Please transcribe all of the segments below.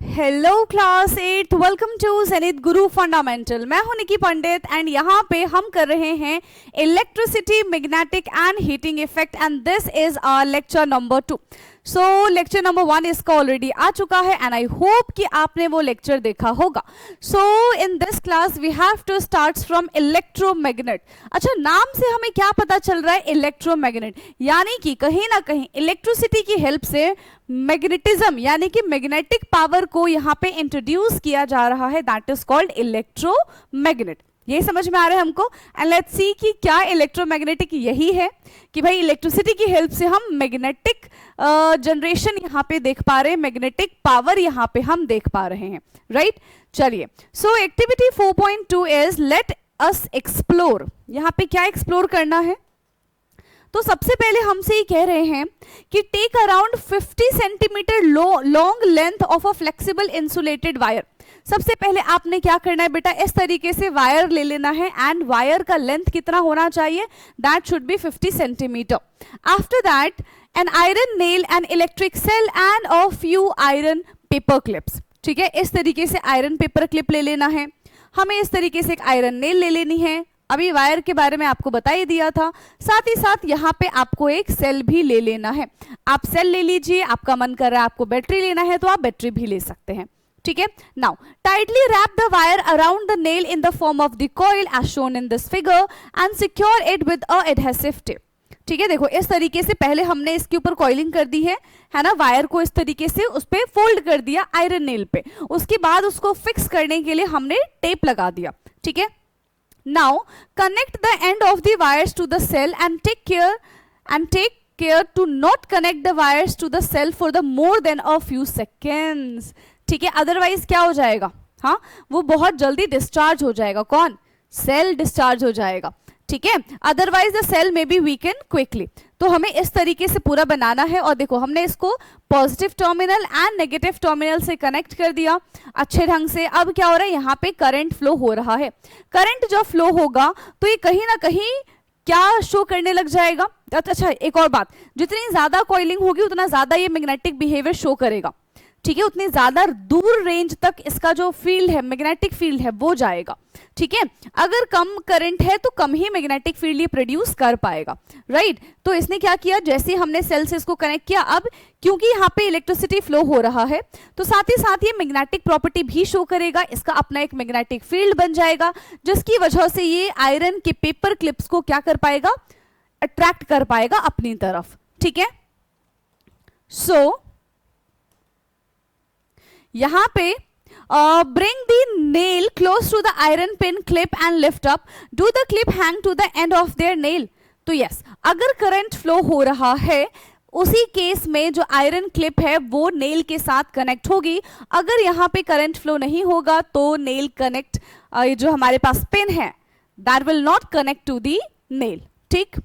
Hello class 8, welcome to Zenith Guru Fundamental. मैं हूं निकी पंडित and यहाँ पे हम कर रहे हैं electricity, magnetic and heating effect and this is our lecture number 2। So lecture number 1 इसका ऑलरेडी आ चुका है एंड आई होप कि आपने वो लेक्चर देखा होगा। So in this class we have to start from electromagnet. अच्छा, नाम से हमें क्या पता चल रहा है? इलेक्ट्रोमैग्नेट, यानी कि कहीं ना कहीं इलेक्ट्रिसिटी की हेल्प से मैग्नेटिज्म यानी कि मैग्नेटिक पावर को यहाँ पे इंट्रोड्यूस किया जा रहा है, दैट इज कॉल्ड इलेक्ट्रोमैग्नेट। ये समझ में आ रहा है हमको? एंड लेट्स सी कि क्या इलेक्ट्रोमैग्नेटिक यही है कि भाई इलेक्ट्रिसिटी की हेल्प से हम मैग्नेटिक जनरेशन यहाँ पे देख पा रहे हैं, मैग्नेटिक पावर यहाँ पे हम देख पा रहे हैं, राइट? चलिए, सो activity 4.2 is let us explore. यहाँ पे क्या एक्सप्लोर करना है? तो सबसे पहले हमसे ये कह रहे हैं कि take around 50 centimetre long length of a flexible insulated wire. सबसे पहले आपने क्या करना है बेटा? इस तरीके से वायर ले लेना है एंड वायर का लेंथ कितना होना चाहिए? That should be 50 centimetre. After that an iron nail, an electric cell and a few iron paper clips. ठीक है, इस तरीके से आयरन पेपर क्लिप ले लेना है हमें, इस तरीके से एक आयरन नेल ले लेनी है। अभी वायर के बारे में आपको बता ही दिया था। साथ ही साथ यहाँ पे आपको एक सेल भी ले लेना है। आप सेल ले लीजिए, आपका मन कर रहा है आपको बैटरी लेना है तो आप बैटरी भी ले सकते हैं। ठीक है, now tightly wrap the wire around the nail in the form of the coil as shown in this figure and secure it with a adhesive tape. ठीक है, देखो इस तरीके से पहले हमने इसके ऊपर कॉइलिंग कर दी है ना, वायर को इस तरीके से उस पे फोल्ड कर दिया आयरन नेल पे। उसके बाद उसको फिक्स करने के लिए हमने टेप लगा दिया। ठीक है, now connect the end of the wires to the cell and take care to not connect the wires to the cell for the more than a few seconds। ठीक है, अदरवाइज क्या हो जाएगा? हाँ, वो बहुत जल्दी डिस्चार्ज हो जाएगा। कौन? सेल डिस्चार्ज हो जाएगा। ठीक है, अदरवाइज द सेल में बी वीकन क्विकली। तो हमें इस तरीके से पूरा बनाना है और देखो हमने इसको positive terminal and negative terminal से कनेक्ट कर दिया अच्छे ढंग से। अब क्या हो रहा है? यहाँ पे करंट फ्लो हो रहा है। करंट जो फ्लो होगा तो ये कहीं ना कहीं क्या शो करने लग जाएगा? अच्छा, एक और बात, जितनी ज्यादा कॉइलिंग होगी उतना ज्यादा ये मैग्नेटिक बिहेवियर शो करेगा। ठीक है, उतनी ज्यादा दूर रेंज तक इसका जो फील्ड है, मैग्नेटिक फील्ड है, वो जाएगा। ठीक है, अगर कम करंट है तो कम ही मैग्नेटिक फील्ड ये प्रोड्यूस कर पाएगा, राइट? तो इसने क्या किया, जैसे हमने सेल से इसको कनेक्ट किया, अब क्योंकि यहाँ पे इलेक्ट्रिसिटी फ्लो हो रहा है तो साथ ही साथ ये मैग्नेटिक प्रॉपर्टी भी शो करेगा। इसका अपना एक मैग्नेटिक फील्ड बन जाएगा जिसकी वजह से ये आयरन के पेपर क्लिप्स को क्या कर पाएगा? अट्रैक्ट कर पाएगा अपनी तरफ। ठीक है, सो यहाँ पे bring the nail close to the iron pin clip and lift up. Do the clip hang to the end of their nail? तो यस, अगर करंट फ्लो हो रहा है उसी केस में जो आयरन क्लिप है वो नेल के साथ कनेक्ट होगी। अगर यहाँ पे करंट फ्लो नहीं होगा तो नेल कनेक्ट, जो हमारे पास पिन है, that will not connect to the nail. ठीक,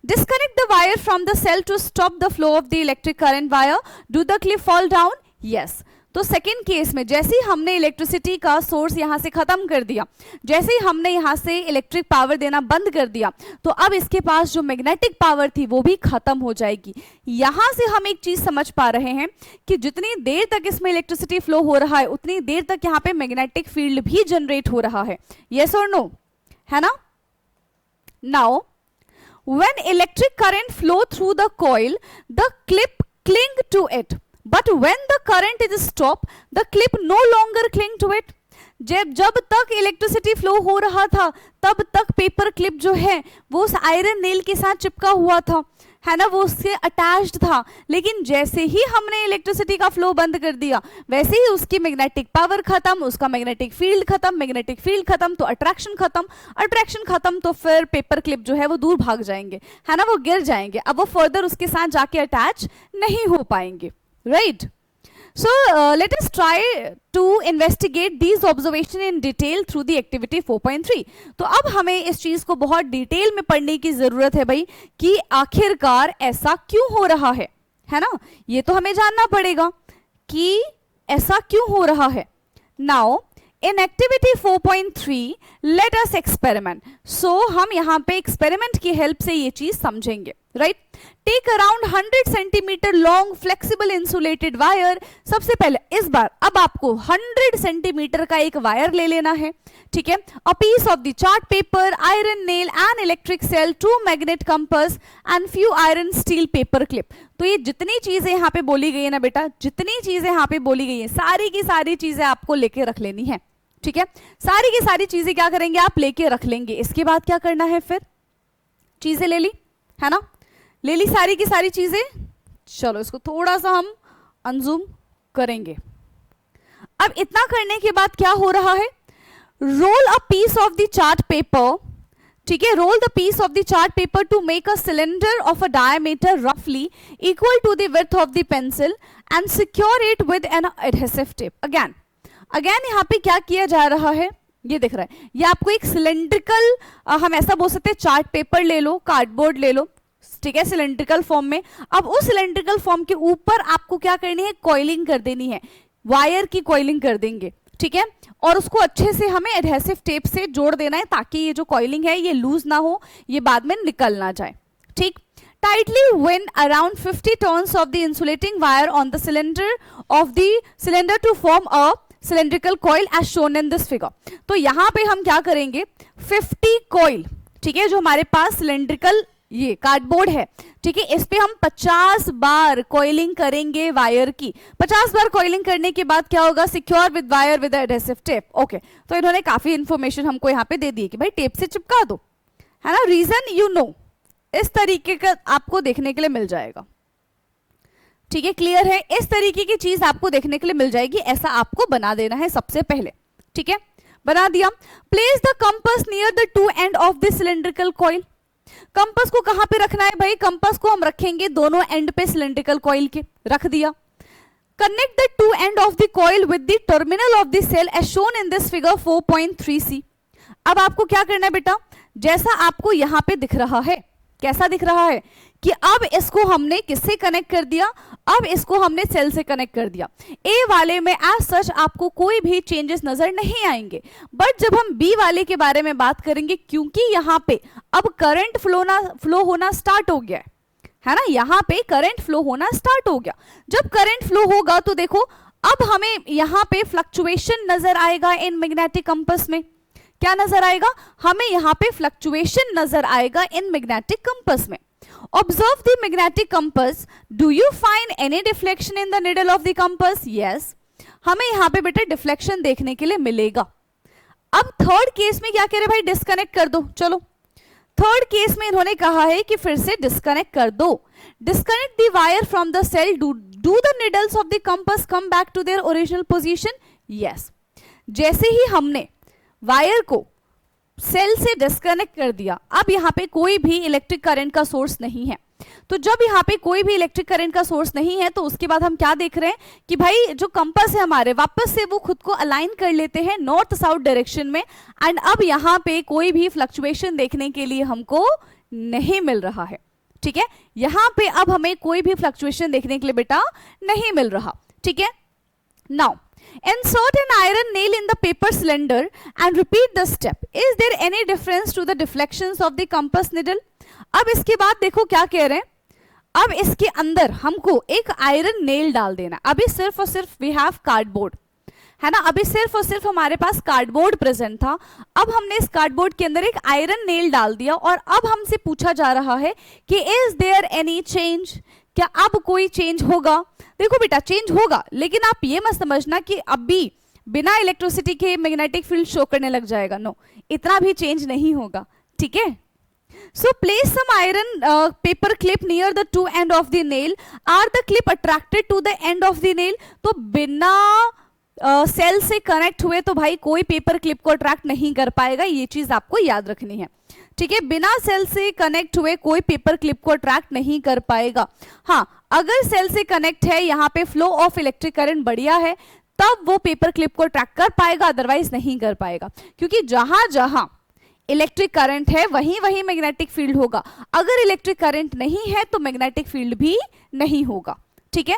disconnect the wire from the cell to stop the flow of the electric current wire. Do the clip fall down? Yes. तो second case में जैसे ही हमने electricity का source यहाँ से खत्म कर दिया, जैसे ही हमने यहाँ से इलेक्ट्रिक पावर देना बंद कर दिया, तो अब इसके पास जो मैग्नेटिक पावर थी वो भी खत्म हो जाएगी। यहाँ से हम एक चीज समझ पा रहे हैं कि जितनी देर तक इसमें इलेक्ट्रिसिटी फ्लो हो रहा है उतनी देर तक यहाँ पे मैग्नेटिक फील्ड भी जनरेट हो रहा है। यस और नो? है ना? Now when electric current flow through the coil, the clip cling to it. But when the current is stopped, the clip no longer cling to it. जब तक electricity flow हो रहा था तब तक पेपर क्लिप जो है वो उस आयरन नेल के साथ चिपका हुआ था, है ना, वो उससे अटैच्ड था। लेकिन जैसे ही हमने इलेक्ट्रिसिटी का फ्लो बंद कर दिया वैसे ही उसकी मैग्नेटिक पावर खत्म, उसका मैग्नेटिक फील्ड खत्म, मैग्नेटिक फील्ड खत्म तो अट्रैक्शन खत्म, अट्रैक्शन खत्म तो फिर पेपर क्लिप जो है वो दूर भाग जाएंगे, है ना, वो गिर जाएंगे। अब वो फर्दर उसके साथ जाके अटैच नहीं हो पाएंगे, right? So let us try to investigate these observation in detail through the activity 4.3. तो अब हमें इस चीज को बहुत डिटेल में पढ़ने की जरूरत है भाई कि आखिरकार ऐसा क्यों हो रहा है ना? ये तो हमें जानना पड़ेगा कि ऐसा क्यों हो रहा है। Now in activity 4.3 let us experiment. So हम यहाँ पे एक्सपेरिमेंट की हेल्प से ये चीज समझेंगे, right? Take around 100 centimetre long flexible insulated wire. सबसे पहले इस बार अब आपको 100 सेंटीमीटर का एक वायर ले लेना है, ठीक है। A piece of the chart paper, iron nail, an electric cell, 2 magnet compass and few iron steel paper clip. तो ये जितनी चीजें यहाँ पे बोली गई है ना बेटा, जितनी चीजें यहाँ पे बोली गई है, सारी की सारी चीजें आपको लेके रख लेनी है, ठीक है। सारी की सारी चीजें क्या करेंगे आप, लेके रख लेंगे। इसके बाद क्या करना है, फिर चीजें ले ली है ना, ले ली सारी की सारी चीजें। चलो इसको थोड़ा सा हम अनजूम करेंगे। अब इतना करने के बाद क्या हो रहा है, roll a piece of the chart paper, ठीक है, roll the piece of the chart paper to make a cylinder of a diameter रफली equal to the width of the pencil and secure it with an adhesive tape. Again यहाँ पे क्या किया जा रहा है, ये दिख रहा है, ये आपको एक सिलेंड्रिकल, हम ऐसा बोल सकते हैं, चार्ट पेपर ले लो, कार्डबोर्ड ले लो, ठीक है, सिलेंड्रिकल फॉर्म में। अब उस सिलेंड्रिकल फॉर्म के ऊपर आपको क्या करनी है, कॉइलिंग कर देनी है, वायर की कॉइलिंग कर देंगे, ठीक है। और उसको अच्छे से हमें एडहेसिव टेप से जोड़ देना है ताकि ये जो कॉइलिंग है ये लूज ना हो, ये बाद में निकल ना जाए, ठीक। tightly wind around 50 turns of the insulating wire on the cylinder to form a cylindrical coil as shown in this figure। तो यहाँ पे हम क्या करेंगे, 50 कॉइल, ठीक है, जो हमारे पास सिलेंड्रिकल ये कार्डबोर्ड है, ठीक है, इस पे हम 50 बार कॉइलिंग करेंगे वायर की। 50 बार कॉइलिंग करने के बाद क्या होगा, secure with wire with adhesive tape. Okay, तो इन्होंने काफी इंफॉर्मेशन हमको यहाँ पे दे दी है कि भाई टेप से चिपका दो, है ना, रीजन यू नो, इस तरीके का आपको देखने के लिए मिल जाएगा, ठीक है, क्लियर है। इस तरीके की चीज आपको देखने के लिए मिल जाएगी, ऐसा आपको बना देना है सबसे पहले, ठीक है, बना दिया। Place the compass near the two end of the cylindrical coil. Compass को कहां पे रखना है भाई, कंपास को हम रखेंगे दोनों एंड पे सिलेंड्रिकल कॉइल के, रख दिया। Connect the two end of the coil with the terminal of the cell as shown in this figure 4.3c। अब आपको क्या करना है बेटा, जैसा आपको यहां पे दिख रहा है, कैसा दिख रहा है कि अब इसको हमने किससे कनेक्ट कर दिया, अब इसको हमने सेल से कनेक्ट कर दिया। ए वाले में एज सच आपको कोई भी चेंजेस नजर नहीं आएंगे, बट जब हम बी वाले के बारे में बात करेंगे, क्योंकि यहाँ पे अब करंट फ्लो होना स्टार्ट हो गया है ना, यहाँ पे करंट फ्लो होना स्टार्ट हो गया। जब करंट फ्लो होगा तो देखो अब हमें यहाँ पे फ्लक्चुएशन नजर आएगा इन मैग्नेटिक कंपास में। क्या नजर आएगा, हमें यहाँ पे फ्लक्चुएशन नजर आएगा इन मैग्नेटिक कंपास में। Observe the magnetic compass, do you find any deflection in the needle of the compass? Yes, हमें यहाँ पे बेटा डिफ्लेक्शन देखने के लिए मिलेगा। अब थर्ड केस में क्या कह रहे भाई, डिस्कनेक्ट कर दो। चलो थर्ड केस में इन्होंने कहा है कि फिर से डिस्कनेक्ट कर दो। Disconnect the wire from the cell, do the needles of the compass come back to their original position? Yes, जैसे ही हमने वायर को सेल से डिस्कनेक्ट कर दिया, अब यहाँ पे कोई भी इलेक्ट्रिक करंट का सोर्स नहीं है। तो जब यहाँ पे कोई भी इलेक्ट्रिक करंट का सोर्स नहीं है तो उसके बाद हम क्या देख रहे हैं कि भाई जो कंपास है हमारे, वापस से वो खुद को अलाइन कर लेते हैं नॉर्थ साउथ डायरेक्शन में। एंड अब यहाँ पे कोई भी फ्लक्चुएशन देखने के लिए हमको नहीं मिल रहा है, ठीक है, यहाँ पे अब हमें कोई भी फ्लक्चुएशन देखने के लिए बेटा नहीं मिल रहा, ठीक है। Now insert an iron nail in the paper cylinder and repeat the step. Is there any difference to the deflections of the compass needle? अब इसके बाद देखो क्या कह रहे हैं, अब इसके अंदर हमको एक आयरन नेल डाल देना। अभी सिर्फ और सिर्फ वी हैव कार्डबोर्ड, है ना, अभी सिर्फ और सिर्फ हमारे पास कार्डबोर्ड प्रेजेंट था। अब हमने इस कार्डबोर्ड के अंदर एक आयरन नेल डाल दिया और अब हमसे पूछा जा रहा है कि इज देयर एनी चेंज, क्या अब कोई चेंज होगा? देखो बेटा चेंज होगा, लेकिन आप ये मत समझना कि अभी बिना इलेक्ट्रिसिटी के मैग्नेटिक फील्ड शो करने लग जाएगा। नो, इतना भी चेंज नहीं होगा, ठीक है। So place some iron paper clip near the two end of the nail. Are the clip attracted to the end of the nail? तो बिना सेल से कनेक्ट हुए तो भाई कोई पेपर क्लिप को अट्रैक्ट नहीं कर पाएगा, ये चीज आपको याद रखनी है, ठीक है। बिना सेल से कनेक्ट हुए कोई पेपर क्लिप को अट्रैक्ट नहीं कर पाएगा। हाँ, अगर सेल से कनेक्ट है, यहाँ पे फ्लो ऑफ इलेक्ट्रिक करंट बढ़िया है, तब वो पेपर क्लिप को अट्रैक्ट कर पाएगा, अदरवाइज नहीं कर पाएगा, क्योंकि जहां जहां इलेक्ट्रिक करंट है वहीं वहीं मैग्नेटिक फील्ड होगा। अगर इलेक्ट्रिक करंट नहीं है तो मैग्नेटिक फील्ड भी नहीं होगा, ठीक है।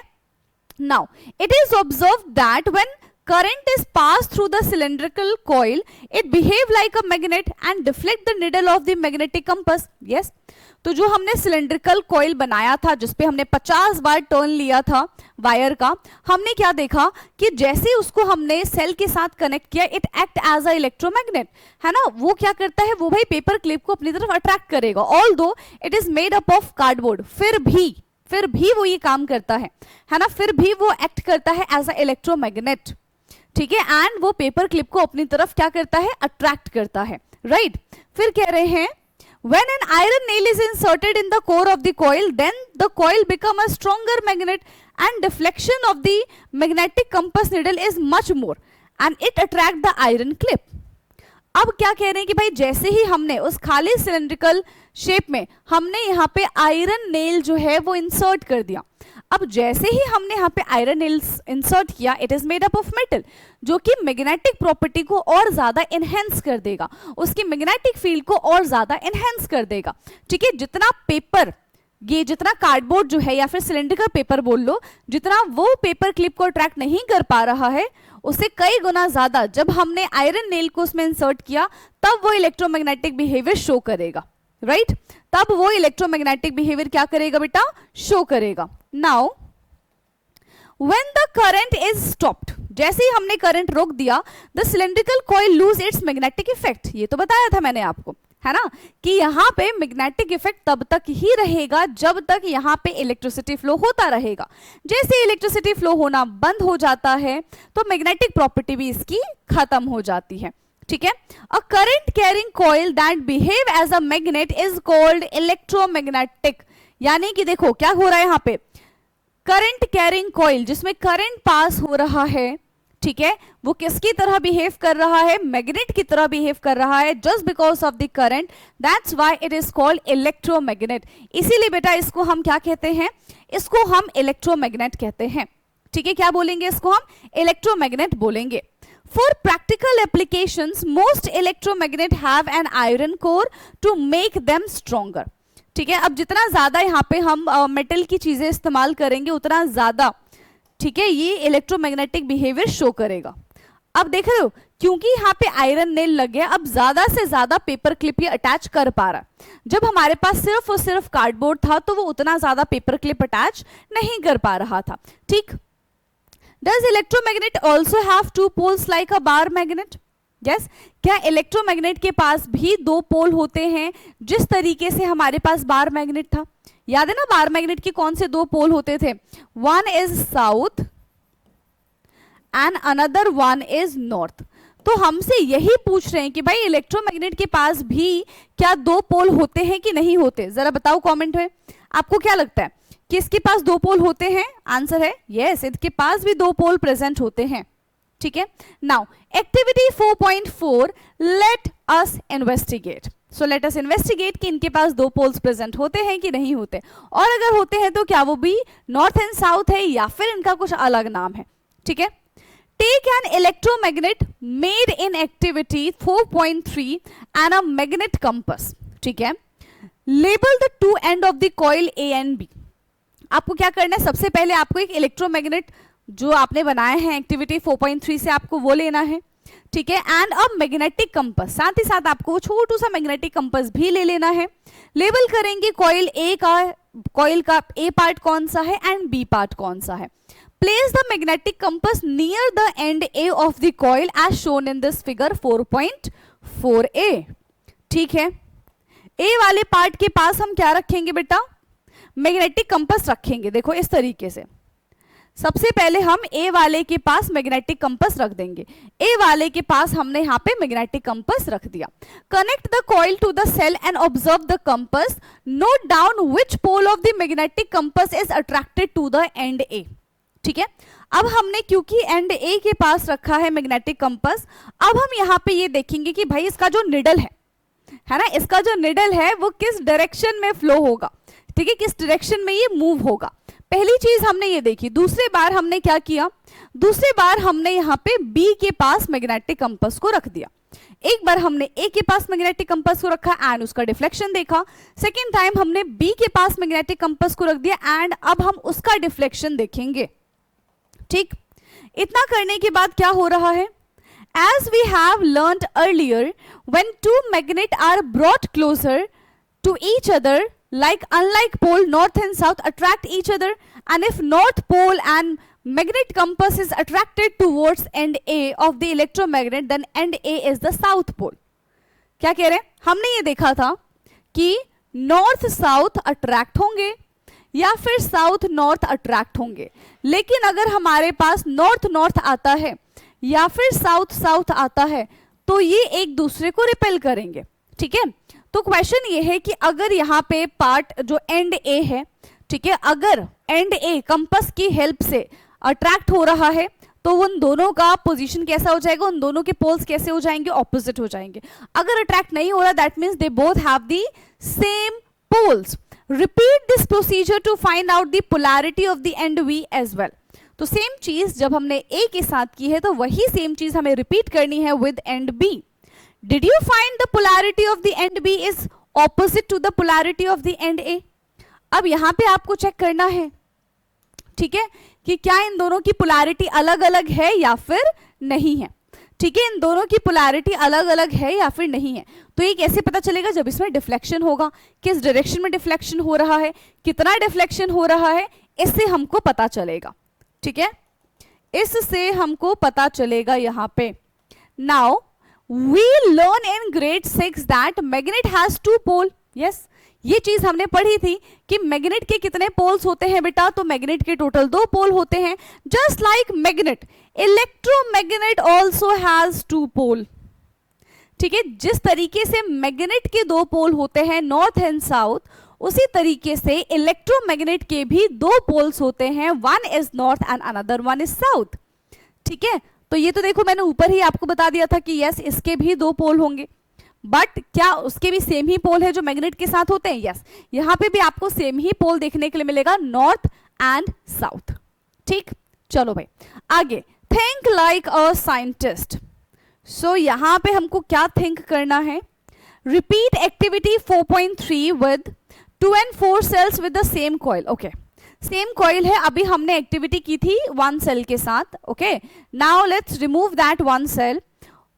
Now it is observed that when current is passed through the cylindrical coil, it behave like a magnet and deflect the needle of the magnetic compass. Yes, तो जो हमने सिलेंड्रिकल कॉइल बनाया था जिसपे हमने 50 बार टर्न लिया था वायर का, हमने क्या देखा कि जैसे उसको हमने सेल के साथ कनेक्ट किया, it act as a electromagnet, है ना। वो क्या करता है, वो भाई पेपर क्लिप को अपनी तरफ अट्रैक्ट करेगा, ऑल दो it is made up of cardboard, फिर भी वो ये काम करता है ना, फिर भी वो एक्ट करता है एज अ इलेक्ट्रोमैग्नेट, ठीक है। एंड वो पेपर क्लिप को अपनी तरफ क्या करता है, अट्रैक्ट करता है, राइट। फिर कह रहे हैं when an iron nail is inserted in the core of the coil, then the coil become a stronger magnet and deflection of the magnetic compass needle is much more and it attract the iron clip. अब क्या कह रहे हैं कि भाई जैसे ही हमने उस खाली सिलेंड्रिकल शेप में हमने यहाँ पे आयरन नेल जो है वो इंसर्ट कर दिया, अब जैसे ही हमने यहाँ पे आयरन नेल्स इंसर्ट किया, it is made up of metal, जो कि मैग्नेटिक प्रॉपर्टी को और ज्यादा एनहेंस कर देगा, उसकी मैग्नेटिक फील्ड को और ज्यादा एनहेंस कर देगा, ठीक है। जितना पेपर, ये जितना कार्डबोर्ड जो है या फिर सिलेंड्रिकल पेपर बोल लो, जितना वो पेपर क्लिप को अट्रैक्ट नहीं कर पा रहा है, उससे कई गुना ज्यादा जब हमने आयरन नेल को उसमें इंसर्ट किया तब वो इलेक्ट्रोमैग्नेटिक बिहेवियर शो करेगा, राइट। तब वो इलेक्ट्रोमैग्नेटिक बिहेवियर क्या करेगा बेटा, शो करेगा। Now when the current is stopped, जैसे ही हमने करंट रोक दिया, the cylindrical coil lose its magnetic effect, ये तो बताया था मैंने आपको, है ना, कि यहाँ पे मैग्नेटिक इफेक्ट तब तक ही रहेगा जब तक यहाँ पे इलेक्ट्रिसिटी फ्लो होता रहेगा। जैसे इलेक्ट्रिसिटी फ्लो होना बंद हो जाता है तो मैग्नेटिक प्रॉपर्टी भी इसकी खत्म हो जाती है, ठीक है। A current carrying coil that behave as a magnet is called electromagnetic, यानी कि देखो क्या हो रहा है यहाँ पे, करंट कैरिंग कॉइल जिसमें करंट पास हो रहा है, ठीक है, वो किसकी तरह बिहेव कर रहा है, मैग्नेट की तरह बिहेव कर रहा है, just because of the current, that's why it is called electromagnet. इसीलिए बेटा इसको हम क्या कहते हैं, इसको हम इलेक्ट्रोमैग्नेट कहते हैं, ठीक है। क्या बोलेंगे इसको, हम इलेक्ट्रोमैग्नेट बोलेंगे। For practical applications most electromagnet have an iron core to make them stronger, ठीक है। अब जितना ज्यादा यहाँ पे हम मेटल की चीजें इस्तेमाल करेंगे उतना ज्यादा, ठीक है, ये इलेक्ट्रोमैग्नेटिक बिहेवियर शो करेगा। अब देख रहे हो, क्योंकि यहाँ पे आयरन नेल लग गया, अब ज्यादा से ज्यादा पेपर क्लिप ये अटैच कर पा रहा है। जब हमारे पास सिर्फ और सिर्फ कार्डबोर्ड था तो वो उतना ज्यादा पेपर क्लिप अटैच नहीं कर पा रहा था, ठीक। Does electromagnet also have two poles like a bar magnet, yes. क्या इलेक्ट्रोमैग्नेट के पास भी दो पोल होते हैं जिस तरीके से हमारे पास बार मैग्नेट था। याद है ना, बार मैग्नेट के कौन से दो पोल होते थे, one is south and another one is north. तो हमसे यही पूछ रहे हैं कि भाई इलेक्ट्रोमैग्नेट के पास भी क्या दो पोल होते हैं कि नहीं होते, जरा बताओ कमेंट में, आपको क्या लगता है कि इसके पास दो पोल होते हैं। आंसर है यस, इसके पास भी दो पोल प्रेजेंट होते हैं, ठीक है। Now activity 4.4 let us investigate. So let us investigate कि इनके पास दो पोल्स प्रेजेंट होते हैं कि नहीं होते, और अगर होते हैं तो क्या वो भी नॉर्थ एंड साउथ है या फिर इनका कुछ अलग नाम है, ठीक है। Take an electromagnet made in activity 4.3 and a magnet compass, ठीक है। Label the two end of the coil A and B. आपको क्या करना है, सबसे पहले आपको एक इलेक्ट्रोमैग्नेट जो आपने बनाए हैं एक्टिविटी 4.3 से आपको वो लेना है, ठीक है, एंड अ मैग्नेटिक कंपास, साथ ही साथ आपको छोटू सा मैग्नेटिक कंपास भी ले लेना है। लेबल करेंगे कॉइल ए का, कॉइल का ए पार्ट कौन सा है एंड बी पार्ट कौन सा है। Place the magnetic compass near the end A of the coil as shown in this figure 4.4a, ठीक है। ए वाले पार्ट के पास हम क्या रखेंगे बेटा, मैग्नेटिक कंपास रखेंगे। देखो इस तरीके से, सबसे पहले हम ए वाले के पास मैग्नेटिक कंपास रख देंगे, ए वाले के पास हमने यहाँ पे मैग्नेटिक कंपास रख दिया। Connect the coil to the cell and observe the compass, note down which pole of the magnetic compass is attracted to the end A, ठीक है। अब हमने क्योंकि एंड ए के पास रखा है मैग्नेटिक कंपास, अब हम यहाँ पे ये देखेंगे कि भाई इसका जो निडल है ना, इसका जो निडल है वो किस डायरेक्शन में फ्लो होगा, ठीक है, किस डायरेक्शन में ये मूव होगा। पहली चीज हमने ये देखी। दूसरे बार हमने क्या किया, दूसरे बार हमने यहाँ पे बी के पास मैग्नेटिक कंपास को रख दिया। एक बार हमने ए के पास मैग्नेटिक कंपास को रखा एंड उसका डिफ्लेक्शन देखा, सेकेंड टाइम हमने बी के पास मैग्नेटिक कंपास को रख दिया एंड अब हम उसका डिफ्लेक्शन देखेंगे, ठीक। इतना करने के बाद क्या हो रहा है, as we have learned earlier, when two magnets are brought closer to each other, like unlike pole, north and south attract each other, and if north pole and magnet compass is attracted towards end A of the electromagnet, then end A is the south pole. क्या कह रहे हैं? हमने ये देखा था कि north south attract होंगे या फिर साउथ नॉर्थ अट्रैक्ट होंगे, लेकिन अगर हमारे पास नॉर्थ नॉर्थ आता है या फिर साउथ साउथ आता है तो ये एक दूसरे को रिपेल करेंगे, ठीक है। तो क्वेश्चन ये है कि अगर यहाँ पे पार्ट जो एंड ए है, ठीक है, अगर एंड ए कंपास की हेल्प से अट्रैक्ट हो रहा है तो उन दोनों का पोजीशन कैसा हो जाएगा, उन दोनों के पोल्स कैसे हो जाएंगे, ऑपोजिट हो जाएंगे। अगर अट्रैक्ट नहीं हो रहा, that means they both have the same poles. Repeat this procedure to find out the polarity of the end B as well. तो सेम चीज जब हमने ए के साथ की है तो वही सेम चीज हमें रिपीट करनी है with end B. Did you find the polarity of the end B is opposite to the polarity of the end A. अब यहां पे आपको चेक करना है, ठीक है, कि क्या इन दोनों की पोलैरिटी अलग अलग है या फिर नहीं है, ठीक है, इन दोनों की पोलैरिटी अलग अलग है या फिर नहीं है। तो ये कैसे पता चलेगा, जब इसमें डिफ्लेक्शन होगा, किस डायरेक्शन में डिफ्लेक्शन हो रहा है, कितना डिफ्लेक्शन हो रहा है, इससे हमको पता चलेगा, ठीक है, इससे हमको पता चलेगा यहां पे। Now we learn in grade 6 that magnet has 2 pole. Yes, ये चीज हमने पढ़ी थी कि मैग्नेट के कितने पोल्स होते हैं बेटा, तो मैग्नेट के टोटल 2 पोल होते हैं। Just like magnet, electromagnet also has 2 पोल, ठीक है। जिस तरीके से मैग्नेट के 2 पोल होते हैं नॉर्थ एंड साउथ, उसी तरीके से इलेक्ट्रोमैग्नेट के भी 2 पोल्स होते हैं, one is north and another one is south, ठीक है। तो ये तो देखो मैंने ऊपर ही आपको बता दिया था कि यस इसके भी 2 पोल होंगे, बट क्या उसके भी सेम ही पोल है जो मैग्नेट के साथ होते हैं? यस, यहां पे भी आपको सेम ही पोल देखने के लिए मिलेगा, नॉर्थ एंड साउथ, ठीक। चलो भाई आगे, think like a scientist. So यहां पे हमको क्या थिंक करना है, repeat activity 4.3 with 2 and 4 cells with the same coil. Okay, same coil है, अभी हमने एक्टिविटी की थी 1 सेल के साथ। Okay, now let's remove that 1 cell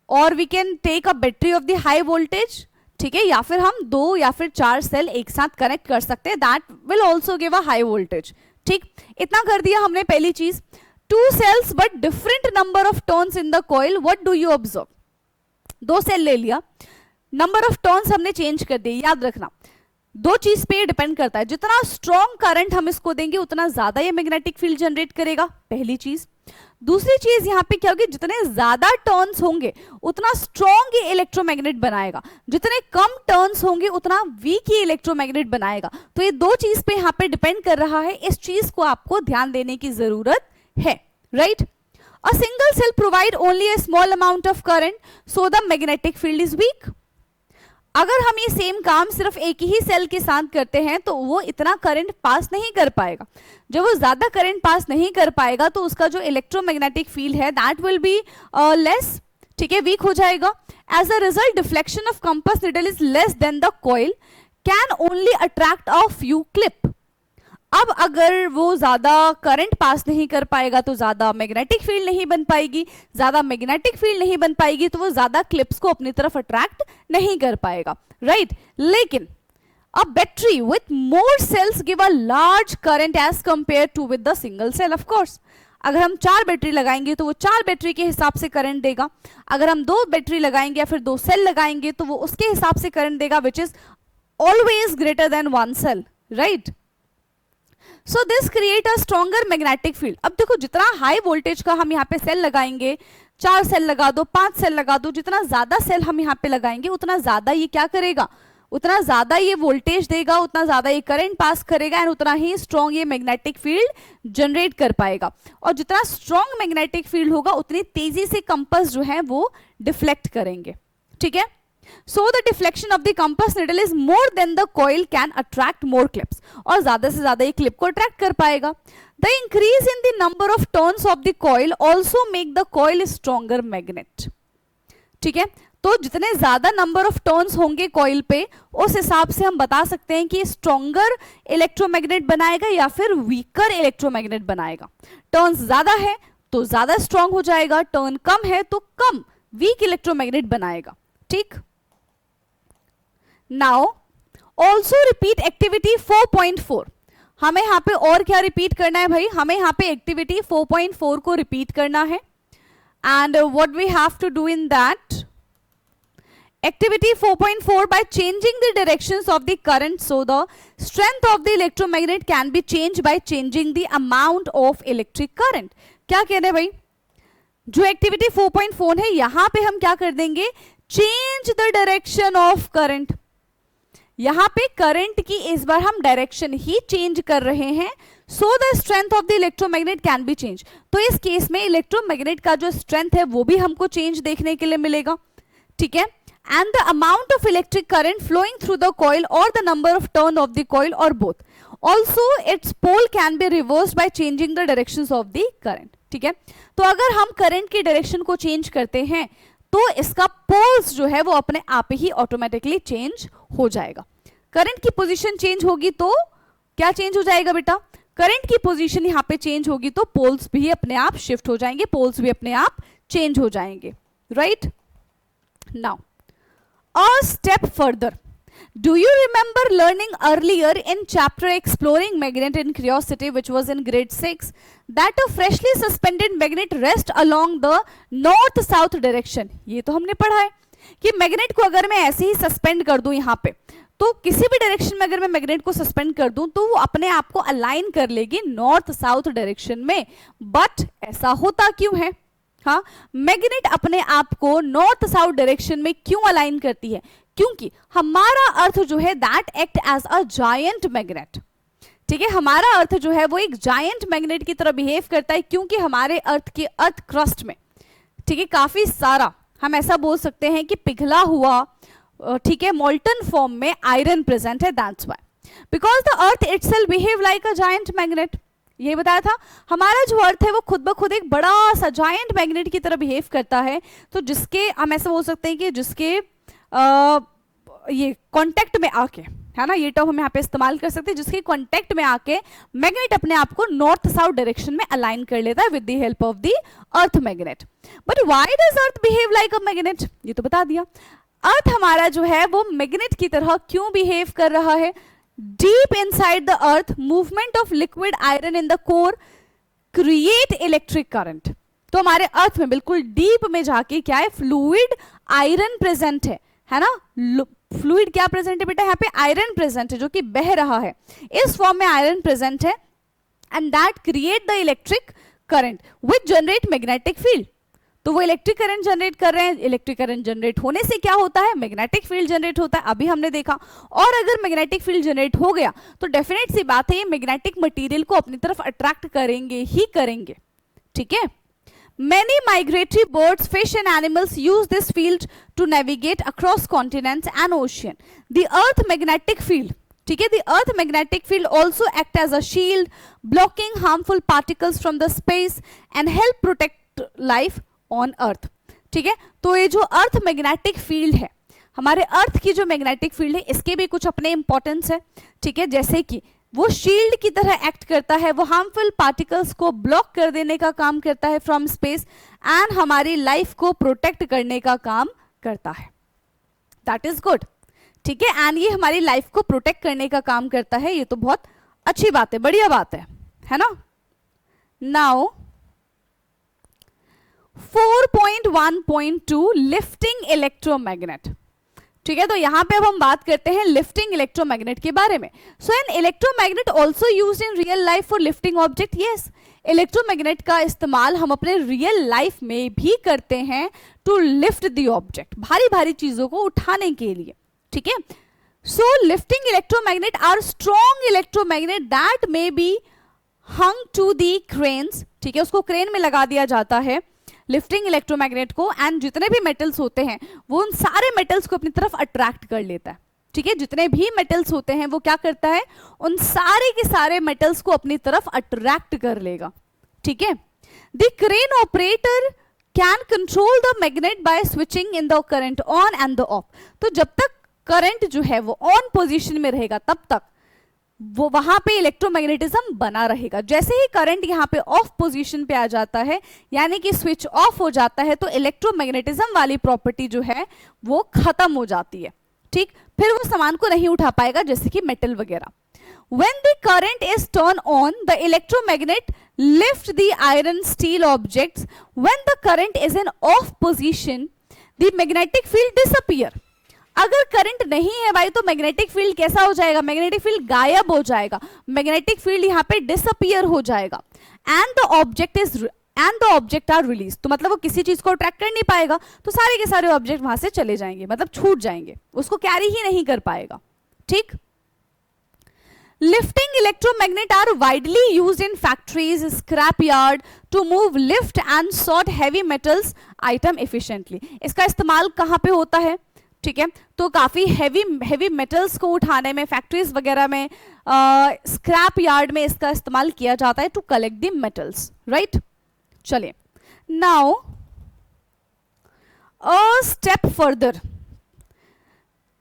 और we can take a battery of the high voltage, ठीक है, या फिर हम 2 या फिर 4 सेल एक साथ कनेक्ट कर सकते हैं, that will also give a high voltage, ठीक। इतना कर दिया हमने पहली चीज। 2 cells but different number of turns in the coil, what do you observe. 2 cell ले लिया, नंबर ऑफ टर्न्स हमने चेंज कर दिए। याद रखना 2 चीज पे डिपेंड करता है, जितना स्ट्रॉन्ग करंट हम इसको देंगे उतना ज्यादा ये मैग्नेटिक फील्ड जनरेट करेगा, पहली चीज। दूसरी चीज यहाँ पे क्या होगी, जितने ज्यादा टर्न्स होंगे उतना स्ट्रॉन्ग ये इलेक्ट्रोमैग्नेट बनाएगा, जितने कम टर्न्स होंगे उतना वीक ये इलेक्ट्रोमैग्नेट बनाएगा। तो ये 2 चीज पे यहाँ पे डिपेंड कर रहा है, इस चीज को आपको ध्यान देने की जरूरत है, राइट। A single cell provide only a small amount of current, so the magnetic field is weak. अगर हम ये सेम काम सिर्फ एक ही सेल के साथ करते हैं तो वो इतना करंट पास नहीं कर पाएगा। जब वो ज्यादा करंट पास नहीं कर पाएगा तो उसका जो इलेक्ट्रोमैग्नेटिक फील्ड है दैट विल बी लेस, ठीक है, वीक हो जाएगा। As a result deflection of compass needle is less than the coil, can only attract a few clip. अब अगर वो ज्यादा करंट पास नहीं कर पाएगा तो ज्यादा मैग्नेटिक फील्ड नहीं बन पाएगी, ज्यादा मैग्नेटिक फील्ड नहीं बन पाएगी तो वो ज्यादा क्लिप्स को अपनी तरफ अट्रैक्ट नहीं कर पाएगा, राइट। लेकिन a battery with more cells give a large current as compare to with the single cell. Of course अगर हम 4 बैटरी लगाएंगे तो वो 4 बैटरी के हिसाब से करंट देगा, अगर हम 2 बैटरी लगाएंगे या फिर 2 सेल लगाएंगे तो वो उसके हिसाब से करंट देगा, which is always greater than 1 cell, राइट। So this create a stronger magnetic field. अब देखो जितना हाई वोल्टेज का हम यहाँ पे सेल लगाएंगे, 4 सेल लगा दो, 5 सेल लगा दो, जितना ज्यादा सेल हम यहाँ पे लगाएंगे उतना ज्यादा ये क्या करेगा, उतना ज्यादा ये वोल्टेज देगा, उतना ज्यादा ये करंट पास करेगा एंड उतना ही स्ट्रॉन्ग ये मैग्नेटिक फील्ड जनरेट कर पाएगा। और जितना स्ट्रॉन्ग मैग्नेटिक फील्ड होगा उतनी तेजी से कंपास जो है वो डिफ्लेक्ट करेंगे, ठीक है। So the deflection of the compass needle is more than the coil can attract more clips, और ज्यादा से ज्यादा ये क्लिप को अट्रैक्ट कर पाएगा। The increase in the number of turns of the coil also make the coil stronger magnet, ठीक है। तो जितने ज्यादा नंबर ऑफ टर्न्स होंगे कॉइल पे उस हिसाब से हम बता सकते हैं कि स्ट्रॉन्गर इलेक्ट्रोमैग्नेट बनाएगा या फिर वीकर इलेक्ट्रोमैग्नेट बनाएगा। टर्न्स ज्यादा है तो ज्यादा स्ट्रॉन्ग हो जाएगा, टर्न कम है तो कम वीक इलेक्ट्रोमैग्नेट बनाएगा, ठीक। Now, also repeat activity 4.4। हमें यहाँ पे और क्या रिपीट करना है भाई, हमें यहाँ पे एक्टिविटी 4.4 को रिपीट करना है। And what we have to do in that activity 4.4, by changing the directions of the current, so the strength of the electromagnet can be changed by changing the amount of electric current। क्या कह रहे हैं भाई, जो activity 4.4 है यहां पे हम क्या कर देंगे, change the direction of current. यहां पे करंट की इस बार हम डायरेक्शन ही चेंज कर रहे हैं, so the strength of the electromagnet can be change. तो इस केस में इलेक्ट्रोमैग्नेट का जो स्ट्रेंथ है वो भी हमको चेंज देखने के लिए मिलेगा, ठीक है। And the amount of electric current flowing through the coil or the number of turn of the coil or both. Also its pole can be reversed by changing the directions of the current, ठीक है। तो अगर हम current की direction को change करते हैं तो इसका पोल्स जो है वो अपने आप ही ऑटोमेटिकली चेंज हो जाएगा। करंट की पोजीशन चेंज होगी तो क्या चेंज हो जाएगा बेटा, करंट की पोजीशन यहाँ पे चेंज होगी तो पोल्स भी अपने आप शिफ्ट हो जाएंगे, पोल्स भी अपने आप चेंज हो जाएंगे, right. Now a step further, do you remember learning earlier in chapter exploring magnet in curiosity, which was in grade 6, that a freshly suspended magnet rests along the north south direction। ये तो हमने पढ़ा है कि magnet को अगर मैं ऐसे ही सस्पेंड कर दूं यहाँ पे, तो किसी भी डायरेक्शन में अगर मैं मैग्नेट को सस्पेंड कर दूं तो वो अपने आप को अलाइन कर लेगी नॉर्थ साउथ डायरेक्शन में। बट ऐसा होता क्यों है, हाँ, मैग्नेट अपने आप को नॉर्थ साउथ डायरेक्शन में क्यों अलाइन करती है, क्योंकि हमारा अर्थ जो है that act as a giant magnet, ठीक है। हमारा अर्थ जो है वो एक जायंट मैग्नेट की तरह बिहेव करता है, क्योंकि हमारे अर्थ के अर्थ क्रस्ट में, ठीक है, काफी सारा हम ऐसा बोल सकते हैं कि पिघला हुआ, ठीक है, मोल्टन फॉर्म में आयरन प्रेजेंट है। That's why because the earth itself behave like a giant magnet. ये बताया था हमारा जो अर्थ है वो खुद ब खुद एक बड़ा सा जायंट मैग्नेट की तरह बिहेव करता है। तो जिसके हम ऐसे बोल सकते हैं कि जिसके ये कांटेक्ट में आके, है ना, ये टर्म हम यहाँ पे इस्तेमाल कर सकते हैं, जिसके कांटेक्ट में आके मैग्नेट अपने आप को नॉर्थ साउथ डायरेक्शन में अलाइन कर लेता है with the help of the earth magnet. But why does earth behave like a magnet, ये तो बता दिया। अर्थ हमारा जो है वो मैग्नेट की तरह क्यों बिहेव कर रहा है, deep inside the earth movement of liquid iron in the core create electric current। तो हमारे अर्थ में बिल्कुल डीप में जाके क्या है, फ्लूइड आयरन प्रेजेंट है ना। फ्लूइड क्या प्रेजेंट है बेटा, यहाँ पे आयरन प्रेजेंट है जो कि बह रहा है, इस फॉर्म में आयरन प्रेजेंट है, and that create the electric current which generate magnetic field. तो वो इलेक्ट्रिक करंट जनरेट कर रहे हैं, इलेक्ट्रिक करंट जनरेट होने से क्या होता है, मैग्नेटिक फील्ड जनरेट होता है, अभी हमने देखा। और अगर मैग्नेटिक फील्ड जनरेट हो गया तो डेफिनेट सी बात है ये मैग्नेटिक मटेरियल को अपनी तरफ अट्रैक्ट करेंगे ही करेंगे, ठीक है। Many migratory birds, fish and animals use this field to navigate across continents and ocean. The earth magnetic field, ठीक है, the earth magnetic field also act as a shield, blocking harmful particles from the space and help protect life on earth, ठीक है। तो ये जो earth magnetic field है, हमारे अर्थ की जो मैग्नेटिक फील्ड है, इसके भी कुछ अपने इंपॉर्टेंस है, ठीक है। जैसे कि वो शील्ड की तरह एक्ट करता है, वो हार्मफुल पार्टिकल्स को ब्लॉक कर देने का काम करता है फ्रॉम स्पेस, एंड हमारी लाइफ को प्रोटेक्ट करने का काम करता है। दैट इज गुड, ठीक है। एंड ये हमारी लाइफ को प्रोटेक्ट करने का काम करता है, ये तो बहुत अच्छी बात है, बढ़िया बात है ना। नाउ 4.1.2 लिफ्टिंग इलेक्ट्रोमैग्नेट, ठीक है। तो यहां पे अब हम बात करते हैं लिफ्टिंग इलेक्ट्रोमैग्नेट के बारे में। So an electromagnet also used in real life for lifting object. Yes, electromagnet का इस्तेमाल हम अपने रियल लाइफ में भी करते हैं टू लिफ्ट द ऑब्जेक्ट, भारी भारी चीजों को उठाने के लिए, ठीक है। So lifting electromagnet are strong electromagnet that may be hung to the cranes, ठीक है, उसको क्रेन में लगा दिया जाता है लिफ्टिंग इलेक्ट्रोमैग्नेट को, एंड जितने भी मेटल्स होते हैं वो उन सारे मेटल्स को अपनी तरफ अट्रैक्ट कर लेता है, ठीक है। जितने भी मेटल्स होते हैं वो क्या करता है, उन सारे के सारे मेटल्स को अपनी तरफ अट्रैक्ट कर लेगा, ठीक है। The crane operator can control the magnet by switching in the current on and the off. तो जब तक करंट जो है वो ऑन पोजीशन में रहेगा तब तक वो वहां पे इलेक्ट्रोमैग्नेटिज्म बना रहेगा। जैसे ही करंट यहाँ पे ऑफ पोजीशन पे आ जाता है, यानी कि स्विच ऑफ हो जाता है, तो इलेक्ट्रोमैग्नेटिज्म वाली प्रॉपर्टी जो है वो खत्म हो जाती है, ठीक, फिर वो सामान को नहीं उठा पाएगा, जैसे कि मेटल वगैरह। When the current is turned on, the electromagnet lift the iron steel objects. When the current is in off position, the magnetic field disappear. अगर करंट नहीं है भाई तो मैग्नेटिक फील्ड कैसा हो जाएगा, मैग्नेटिक फील्ड गायब हो जाएगा, मैग्नेटिक फील्ड यहाँ पे डिसअपियर हो जाएगा। And the object are release, तो मतलब वो किसी चीज को अट्रैक्ट कर नहीं पाएगा, तो सारे के सारे ऑब्जेक्ट वहां से चले जाएंगे, मतलब छूट जाएंगे, उसको कैरी ही नहीं कर पाएगा। ठीक, lifting electromagnet are widely used in factories, scrapyard to move, lift and sort heavy metals item efficiently. इसका इस्तेमाल कहाँ पे होता है, ठीक है, तो काफी हेवी मेटल्स को उठाने में, फैक्ट्रीज वगैरह में, स्क्रैप यार्ड में इसका इस्तेमाल किया जाता है to collect the metals, right. चलिए, now a step further,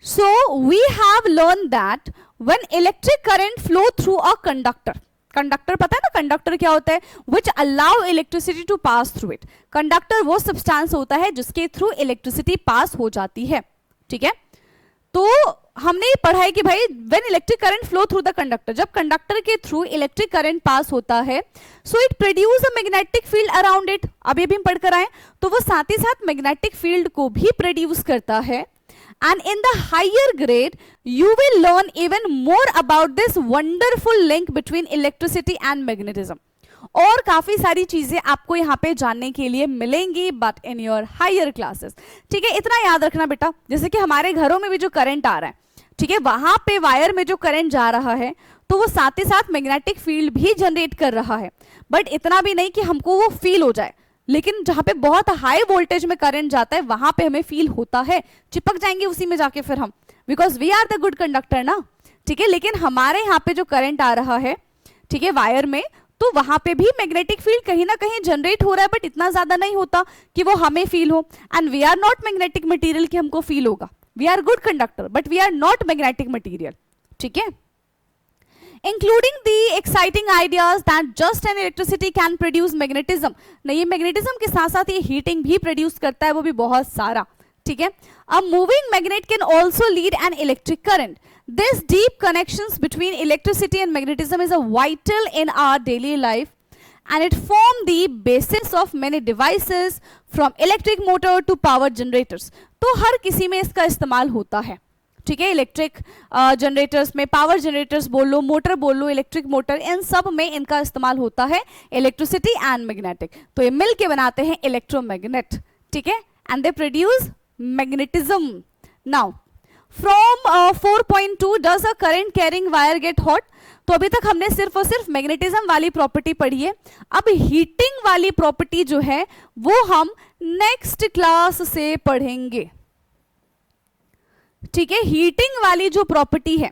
so we have learned that when electric current flow through a conductor, conductor पता है ना कंडक्टर क्या होता है, which allow electricity to pass through it, conductor वो substance होता है जिसके थ्रू इलेक्ट्रिसिटी पास हो जाती है, ठीक है। तो हमने ये पढ़ा है कि भाई when electric current flow through the conductor, जब कंडक्टर के थ्रू इलेक्ट्रिक करंट पास होता है, so it produce a magnetic field around it, अभी भी हम पढ़ कर आए, तो वो साथ ही साथ मैग्नेटिक फील्ड को भी प्रोड्यूस करता है। And in the higher grade, you will learn even more about this wonderful link between electricity and magnetism. और काफी सारी चीजें आपको यहाँ पे जानने के लिए मिलेंगी, but in your higher classes, ठीक है। इतना याद रखना बेटा, जैसे कि हमारे घरों में भी जो करंट आ रहा है, ठीक है, वहां पे वायर में जो करंट जा रहा है, तो वो साथ ही साथ मैग्नेटिक फील्ड भी जनरेट कर रहा है, बट इतना भी नहीं कि हमको वो फील हो जाए, लेकिन जहां पे बहुत हाई वोल्टेज में करंट जाता है वहां पे हमें फील होता है, चिपक जाएंगे उसी में जाके फिर हम, because we are the good conductor ना, ठीक है। लेकिन हमारे यहाँ पे जो करंट आ रहा है, ठीक है, वायर में, तो वहां पे भी मैग्नेटिक फील्ड कहीं ना कहीं जनरेट हो रहा है, बट इतना ज्यादा नहीं होता कि वो हमें फील हो। And we are not magnetic material कि हमको फील होगा, we are good conductor but we are not magnetic material, ठीक है। Including the exciting ideas that just an electricity can produce magnetism, नहीं ये मैग्नेटिज्म के साथ साथ ये हीटिंग भी प्रोड्यूस करता है, वो भी बहुत सारा, ठीक है। A moving magnet can also lead an electric current. This deep connections between electricity and magnetism is a vital in our daily life, and it form the basis of many devices from electric motor to power generators. तो हर किसी में इसका इस्तेमाल होता है, ठीक है, electric generators में, पावर जनरेटर्स बोल लो, मोटर बोल लो, इलेक्ट्रिक मोटर, इन सब में इनका इस्तेमाल होता है, इलेक्ट्रिसिटी एंड मैग्नेटिक, तो ये मिल के बनाते हैं इलेक्ट्रोमैग्नेट, ठीक है, and they produce magnetism. Now from 4.2 does a current carrying wire get hot, तो अभी तक हमने सिर्फ और सिर्फ मैग्नेटिज्म वाली प्रॉपर्टी पढ़ी है, अब हीटिंग वाली प्रॉपर्टी जो है वो हम नेक्स्ट क्लास से पढ़ेंगे, ठीक है। हीटिंग वाली जो प्रॉपर्टी है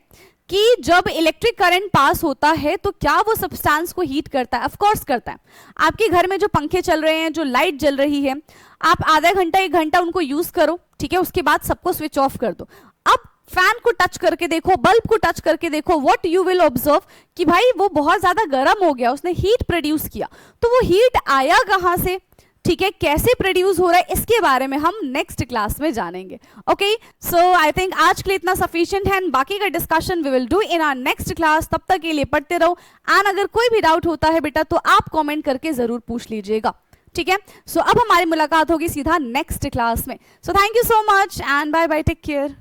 कि जब इलेक्ट्रिक करंट पास होता है तो क्या वो सब्सटेंस को हीट करता है, ऑफ कोर्स करता है। आपके घर में जो पंखे चल रहे हैं, जो लाइट जल रही है, आप आधा घंटा 1 घंटा उनको यूज करो, ठीक है, उसके बाद सबको स्विच ऑफ कर दो। अब फैन को टच करके देखो, बल्ब को टच करके देखो, व्हाट यू विल ऑब्जर्व कि भाई वो बहुत ज्यादा गर्म हो गया, उसने हीट प्रोड्यूस किया, तो वो हीट आया कहां से, ठीक है, कैसे प्रोड्यूस हो रहा है, इसके बारे में हम नेक्स्ट क्लास में जानेंगे। ओके, सो आई थिंक आज के लिए इतना सफिशिएंट है, बाकी का discussion we will do in our next class. तब तक के लिए पढ़ते रहो, एंड अगर कोई भी डाउट होता है बेटा तो आप कमेंट करके जरूर पूछ लीजिएगा, ठीक है। सो अब हमारी मुलाकात होगी सीधा नेक्स्ट क्लास में। So thank you so much and bye bye, take care.